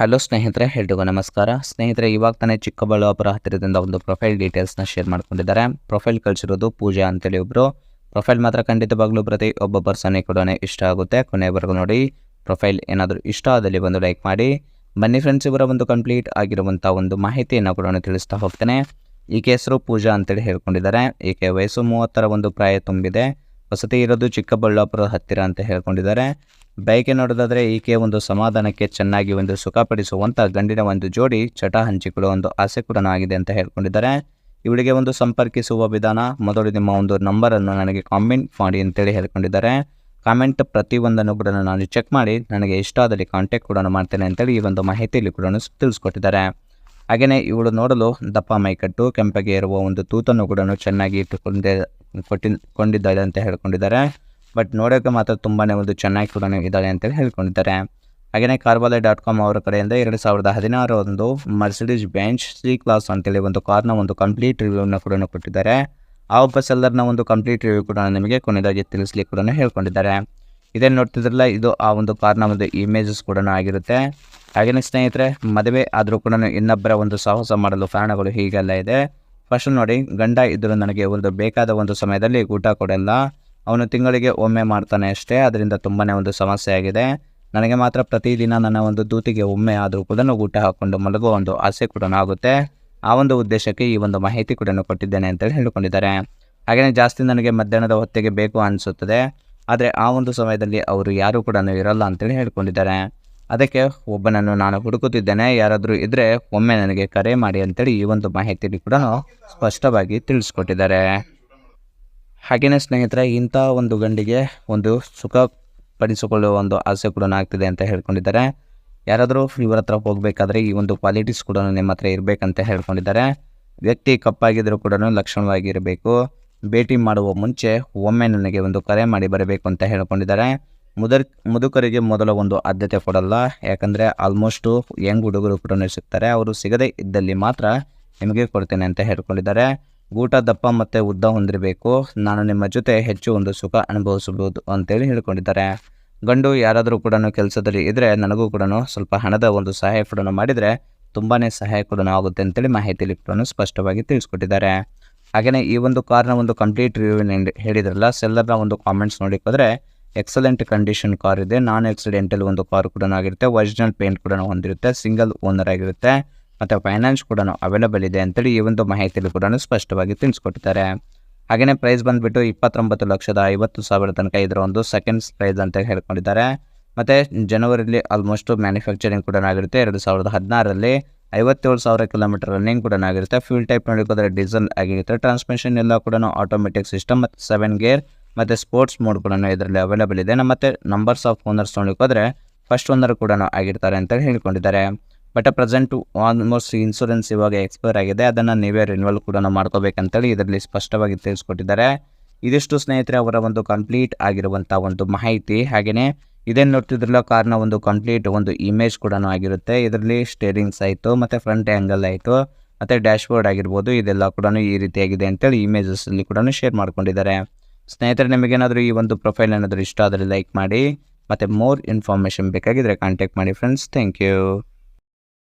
Hello ಸ್ನೇಹಿತರೆ, ಎಲ್ರಿಗೂ ನಮಸ್ಕಾರ. ಸ್ನೇಹಿತರೆ, ಇವಾಗ ತಾನೇ ಚಿಕ್ಕಬಳ್ಳಾಪುರ ಹತ್ತಿರದಿಂದ ಒಂದು ಪ್ರೊಫೈಲ್ ಡೀಟೇಲ್ಸ್ನ ಶೇರ್ ಮಾಡ್ಕೊಂಡಿದ್ದಾರೆ. ಪ್ರೊಫೈಲ್ ಕಳಿಸಿರೋದು ಪೂಜಾ ಅಂತೇಳಿ ಒಬ್ಬರು. ಪ್ರೊಫೈಲ್ ಮಾತ್ರ ಖಂಡಿತವಾಗ್ಲೂ ಪ್ರತಿ ಒಬ್ಬ ಪರ್ಸನ್ಗೆ ಕೂಡ ಇಷ್ಟ ಆಗುತ್ತೆ. ಕೊನೆವರೆಗೂ ನೋಡಿ. ಪ್ರೊಫೈಲ್ ಏನಾದರೂ ಇಷ್ಟ ಆದಲ್ಲಿ ಒಂದು ಲೈಕ್ ಮಾಡಿ. ಬನ್ನಿ ಫ್ರೆಂಡ್ಸ್, ಇವರ ಒಂದು ಕಂಪ್ಲೀಟ್ ಆಗಿರುವಂಥ ಒಂದು ಮಾಹಿತಿಯನ್ನು ಕೂಡ ತಿಳಿಸ್ತಾ ಹೋಗ್ತೇನೆ. ಈಕೆ ಹೆಸರು ಪೂಜಾ ಅಂತೇಳಿ ಹೇಳ್ಕೊಂಡಿದ್ದಾರೆ. ಈಕೆ ವಯಸ್ಸು 30ರ ಒಂದು ಪ್ರಾಯ ತುಂಬಿದೆ. ವಸತಿ ಇರೋದು ಚಿಕ್ಕಬಳ್ಳಾಪುರ ಹತ್ತಿರ ಅಂತ ಹೇಳ್ಕೊಂಡಿದ್ದಾರೆ. ಬೈಕೆ ನೋಡೋದಾದರೆ ಈಕೆ ಒಂದು ಸಮಾಧಾನಕ್ಕೆ ಚೆನ್ನಾಗಿ ಒಂದು ಸುಖಪಡಿಸುವಂಥ ಗಂಡಿನ ಒಂದು ಜೋಡಿ ಚಟ ಹಂಚಿಕೊಳ್ಳುವ ಒಂದು ಆಸೆ ಕೂಡ ಆಗಿದೆ ಅಂತ ಹೇಳ್ಕೊಂಡಿದ್ದಾರೆ. ಇವಳಿಗೆ ಒಂದು ಸಂಪರ್ಕಿಸುವ ವಿಧಾನ, ಮೊದಲು ನಿಮ್ಮ ಒಂದು ನಂಬರನ್ನು ನನಗೆ ಕಾಮೆಂಟ್ ಮಾಡಿ ಅಂತೇಳಿ ಹೇಳ್ಕೊಂಡಿದ್ದಾರೆ. ಕಾಮೆಂಟ್ ಪ್ರತಿಯೊಂದನ್ನು ಕೂಡ ನಾನು ಚೆಕ್ ಮಾಡಿ ನನಗೆ ಇಷ್ಟ ಆದಲ್ಲಿ ಕಾಂಟ್ಯಾಕ್ಟ್ ಕೂಡ ಮಾಡ್ತೇನೆ ಅಂತೇಳಿ ಈ ಒಂದು ಮಾಹಿತಿಯಲ್ಲಿ ಕೂಡ ತಿಳಿಸ್ಕೊಟ್ಟಿದ್ದಾರೆ. ಹಾಗೆಯೇ ಇವಳು ನೋಡಲು ದಪ್ಪ ಮೈಕಟ್ಟು, ಕೆಂಪಗೆ ಇರುವ ಒಂದು ತೂತನ್ನು ಕೂಡ ಚೆನ್ನಾಗಿ ಕೊಂಡಿದ್ದಾಳೆ ಅಂತ ಹೇಳ್ಕೊಂಡಿದ್ದಾರೆ. ಬಟ್ ನೋಡೋಕ್ಕೆ ಮಾತ್ರ ತುಂಬಾ ಒಂದು ಚೆನ್ನಾಗಿ ಕೂಡ ಇದ್ದಾಳೆ ಅಂತೇಳಿ ಹೇಳ್ಕೊಂಡಿದ್ದಾರೆ. ಹಾಗೆಯೇ carvale.com ಅವರ ಕಡೆಯಿಂದ 2016 ಒಂದು ಮರ್ಸಿಡೀಸ್ ಬೆಂಚ್ ಸಿ ಕ್ಲಾಸ್ ಅಂತೇಳಿ ಒಂದು ಕಾರ್ನ ಒಂದು ಕಂಪ್ಲೀಟ್ ರಿವ್ಯೂನ ಕೂಡ ಕೊಟ್ಟಿದ್ದಾರೆ. ಆ ಒಬ್ಬ ಸೆಲ್ಲರ್ನ ಒಂದು ಕಂಪ್ಲೀಟ್ ರಿವ್ಯೂ ಕೂಡ ನಿಮಗೆ ಕೊನೆಯದಾಗಿ ತಿಳಿಸ್ಲಿಕ್ಕೆ ಕೂಡ ಹೇಳ್ಕೊಂಡಿದ್ದಾರೆ. ಇದೇನು ನೋಡ್ತಿದ್ರಲ್ಲ, ಇದು ಆ ಒಂದು ಕಾರ್ನ ಒಂದು ಇಮೇಜಸ್ ಕೂಡ ಆಗಿರುತ್ತೆ. ಹಾಗೆಯೇ ಸ್ನೇಹಿತರೆ, ಮದುವೆ ಆದರೂ ಕೂಡ ಇನ್ನೊಬ್ಬರ ಒಂದು ಸಾಹಸ ಮಾಡಲು ಕಾರಣಗಳು ಹೀಗೆಲ್ಲ ಇದೆ. ಫಸ್ಟ್ ನೋಡಿ, ಗಂಡ ಇದ್ದರೂ ನನಗೆ ಒಂದು ಬೇಕಾದ ಒಂದು ಸಮಯದಲ್ಲಿ ಊಟ ಕೊಡಲ್ಲ. ಅವನು ತಿಂಗಳಿಗೆ ಒಮ್ಮೆ ಮಾಡ್ತಾನೆ ಅಷ್ಟೇ. ಅದರಿಂದ ತುಂಬಾ ಒಂದು ಸಮಸ್ಯೆ ಆಗಿದೆ. ನನಗೆ ಮಾತ್ರ ಪ್ರತಿದಿನ ನನ್ನ ಒಂದು ದೂತಿಗೆ ಒಮ್ಮೆ ಆದರೂ ಕೂಡ ಊಟ ಹಾಕ್ಕೊಂಡು ಮಲಗುವ ಒಂದು ಆಸೆ ಕೂಡ ಆಗುತ್ತೆ. ಆ ಒಂದು ಉದ್ದೇಶಕ್ಕೆ ಈ ಒಂದು ಮಾಹಿತಿ ಕೂಡ ಕೊಟ್ಟಿದ್ದೇನೆ ಅಂತೇಳಿ ಹೇಳ್ಕೊಂಡಿದ್ದಾರೆ. ಹಾಗೆಯೇ ಜಾಸ್ತಿ ನನಗೆ ಮಧ್ಯಾಹ್ನದ ಹೊತ್ತಿಗೆ ಬೇಕು ಅನಿಸುತ್ತದೆ. ಆದರೆ ಆ ಒಂದು ಸಮಯದಲ್ಲಿ ಅವರು ಯಾರೂ ಕೂಡ ಇರಲ್ಲ ಅಂತೇಳಿ ಹೇಳ್ಕೊಂಡಿದ್ದಾರೆ. ಅದಕ್ಕೆ ಒಬ್ಬನನ್ನು ನಾನು ಹುಡುಕುತ್ತಿದ್ದೇನೆ. ಯಾರಾದರೂ ಇದ್ದರೆ ಒಮ್ಮೆ ನನಗೆ ಕರೆ ಮಾಡಿ ಅಂತೇಳಿ ಈ ಒಂದು ಮಾಹಿತಿಯಲ್ಲಿ ಕೂಡ ಸ್ಪಷ್ಟವಾಗಿ ತಿಳಿಸ್ಕೊಟ್ಟಿದ್ದಾರೆ. ಹಾಗೆಯೇ ಸ್ನೇಹಿತರೆ, ಇಂಥ ಒಂದು ಗಂಡಿಗೆ ಒಂದು ಸುಖ ಪಡಿಸಿಕೊಳ್ಳುವ ಒಂದು ಆಸೆ ಕೂಡ ಆಗ್ತಿದೆ ಅಂತ ಹೇಳ್ಕೊಂಡಿದ್ದಾರೆ. ಯಾರಾದರೂ ಇವರ ಹತ್ರ ಹೋಗಬೇಕಾದ್ರೆ ಈ ಒಂದು ಕ್ವಾಲಿಟೀಸ್ ಕೂಡ ನಿಮ್ಮ ಹತ್ರ ಇರಬೇಕಂತ ಹೇಳ್ಕೊಂಡಿದ್ದಾರೆ. ವ್ಯಕ್ತಿ ಕಪ್ಪಾಗಿದ್ದರೂ ಕೂಡ ಲಕ್ಷಣವಾಗಿರಬೇಕು. ಭೇಟಿ ಮಾಡುವ ಮುಂಚೆ ಒಮ್ಮೆ ನನಗೆ ಒಂದು ಕರೆ ಮಾಡಿ ಬರಬೇಕು ಅಂತ ಹೇಳ್ಕೊಂಡಿದ್ದಾರೆ. ಮುದುಕರಿಗೆ ಮೊದಲ ಒಂದು ಆದ್ಯತೆ ಕೊಡಲ್ಲ. ಯಾಕಂದರೆ ಆಲ್ಮೋಸ್ಟು ಯಂಗ್ ಹುಡುಗರು ಕೂಡ ಸಿಗ್ತಾರೆ. ಅವರು ಸಿಗದೇ ಇದ್ದಲ್ಲಿ ಮಾತ್ರ ನಿಮಗೆ ಕೊಡ್ತೇನೆ ಅಂತ ಹೇಳ್ಕೊಂಡಿದ್ದಾರೆ. ಊಟ ದಪ್ಪ ಮತ್ತು ಉದ್ದ ಹೊಂದಿರಬೇಕು. ನಾನು ನಿಮ್ಮ ಜೊತೆ ಹೆಚ್ಚು ಒಂದು ಸುಖ ಅನುಭವಿಸಬಹುದು ಅಂತೇಳಿ ಹೇಳ್ಕೊಂಡಿದ್ದಾರೆ. ಗಂಡು ಯಾರಾದರೂ ಕೂಡ ಕೆಲಸದಲ್ಲಿ ಇದ್ದರೆ ನನಗೂ ಕೂಡ ಸ್ವಲ್ಪ ಹಣದ ಒಂದು ಸಹಾಯ ಕೂಡ ಮಾಡಿದರೆ ತುಂಬಾ ಸಹಾಯ ಕೂಡ ಆಗುತ್ತೆ ಅಂತೇಳಿ ಮಾಹಿತಿಯಲ್ಲಿ ಕೂಡ ಸ್ಪಷ್ಟವಾಗಿ ತಿಳಿಸ್ಕೊಟ್ಟಿದ್ದಾರೆ. ಹಾಗೆಯೇ ಈ ಒಂದು ಕಾರ್ನ ಒಂದು ಕಂಪ್ಲೀಟ್ ರಿವ್ಯೂ ಹೇಳಿದ್ರಲ್ಲ, ಸೆಲ್ಲರ್ನ ಒಂದು ಕಾಮೆಂಟ್ಸ್ ನೋಡಿಕ್ಕೆ ಹೋದರೆ ಎಕ್ಸಲೆಂಟ್ ಕಂಡೀಷನ್ ಕಾರ್ ಇದೆ. ನಾನ್ ಆಕ್ಸಿಡೆಂಟಲ್ ಒಂದು ಕಾರ್ ಕೂಡ ಆಗಿರುತ್ತೆ. ಒರಿಜಿನಲ್ ಪೇಂಟ್ ಕೂಡ ಹೊಂದಿರುತ್ತೆ. ಸಿಂಗಲ್ ಓನರ್ ಆಗಿರುತ್ತೆ. ಮತ್ತು ಫೈನಾನ್ಸ್ ಕೂಡ ಅವೈಲೇಬಲ್ ಇದೆ ಅಂತೇಳಿ ಈ ಒಂದು ಮಾಹಿತಿಯಲ್ಲಿ ಕೂಡ ಸ್ಪಷ್ಟವಾಗಿ ತಿಳಿಸ್ಕೊಟ್ಟಿದ್ದಾರೆ. ಹಾಗೆಯೇ ಪ್ರೈಸ್ ಬಂದುಬಿಟ್ಟು 29,50,000 ತನಕ ಇದರ ಒಂದು ಸೆಕೆಂಡ್ಸ್ ಪ್ರೈಸ್ ಅಂತ ಹೇಳ್ಕೊಂಡಿದ್ದಾರೆ. ಮತ್ತು ಜನವರಿಲಿ ಆಲ್ಮೋಸ್ಟ್ ಮ್ಯಾನುಫ್ಯಾಕ್ಚರಿಂಗ್ ಕೂಡ ಆಗಿರುತ್ತೆ. 2016ರಲ್ಲಿ 57,000 ಕಿಲೋಮೀಟರ್ ರನ್ನಿಂಗ್ ಕೂಡ ಆಗಿರುತ್ತೆ. ಫ್ಯೂಲ್ ಟೈಪ್ ನೋಡಿಕೋದ್ರೆ ಡೀಸೆಲ್ ಆಗಿರುತ್ತೆ. ಟ್ರಾನ್ಸ್ಮಿಷನ್ ಎಲ್ಲ ಕೂಡ ಆಟೋಮೆಟಿಕ್ ಸಿಸ್ಟಮ್ ಮತ್ತು 7 ಗೇರ್ ಮತ್ತು ಸ್ಪೋರ್ಟ್ಸ್ ಮೋಡ್ ಕೂಡ ಇದರಲ್ಲಿ ಅವೈಲೇಬಲ್ ಇದೆ. ಮತ್ತು ನಂಬರ್ಸ್ ಆಫ್ ಓನರ್ಸ್ ನೋಡಿಕೋದ್ರೆ ಫಸ್ಟ್ ಓನರ್ ಕೂಡ ಆಗಿರ್ತಾರೆ ಅಂತೇಳಿ ಹೇಳ್ಕೊಂಡಿದ್ದಾರೆ. ಬಟ್ ಪ್ರೆಸೆಂಟು ಆಲ್ಮೋಸ್ಟ್ ಇನ್ಶೂರೆನ್ಸ್ ಇವಾಗ ಎಕ್ಸ್ಪೈರ್ ಆಗಿದೆ. ಅದನ್ನು ನೀವೇ ರಿನ್ಯೂವಲ್ ಕೂಡ ಮಾಡ್ಕೋಬೇಕಂತೇಳಿ ಇದರಲ್ಲಿ ಸ್ಪಷ್ಟವಾಗಿ ತಿಳಿಸ್ಕೊಟ್ಟಿದ್ದಾರೆ. ಇದಿಷ್ಟು ಸ್ನೇಹಿತರೆ ಅವರ ಒಂದು ಕಂಪ್ಲೀಟ್ ಆಗಿರುವಂಥ ಒಂದು ಮಾಹಿತಿ. ಹಾಗೆಯೇ ಇದೇನು ನೋಡ್ತಿದ್ರಲ್ಲ, ಕಾರ್ನ ಒಂದು ಕಂಪ್ಲೀಟ್ ಒಂದು ಇಮೇಜ್ ಕೂಡ ಆಗಿರುತ್ತೆ. ಇದರಲ್ಲಿ ಸ್ಟೇರಿಂಗ್ಸ್ ಆಯಿತು, ಮತ್ತು ಫ್ರಂಟ್ ಆ್ಯಂಗಲ್ ಆಯಿತು, ಮತ್ತು ಡ್ಯಾಶ್ಬೋರ್ಡ್ ಆಗಿರ್ಬೋದು, ಇದೆಲ್ಲ ಕೂಡ ಈ ರೀತಿಯಾಗಿದೆ ಅಂತೇಳಿ ಇಮೇಜಸ್ಸಲ್ಲಿ ಕೂಡ ಶೇರ್ ಮಾಡ್ಕೊಂಡಿದ್ದಾರೆ. ಸ್ನೇಹಿತರೆ, ನಿಮಗೇನಾದರೂ ಈ ಒಂದು ಪ್ರೊಫೈಲ್ ಏನಾದರೂ ಇಷ್ಟ ಆದರೆ ಲೈಕ್ ಮಾಡಿ. ಮತ್ತು ಮೋರ್ ಇನ್ಫಾರ್ಮೇಷನ್ ಬೇಕಾಗಿದ್ದರೆ ಕಾಂಟ್ಯಾಕ್ಟ್ ಮಾಡಿ ಫ್ರೆಂಡ್ಸ್. Thank you.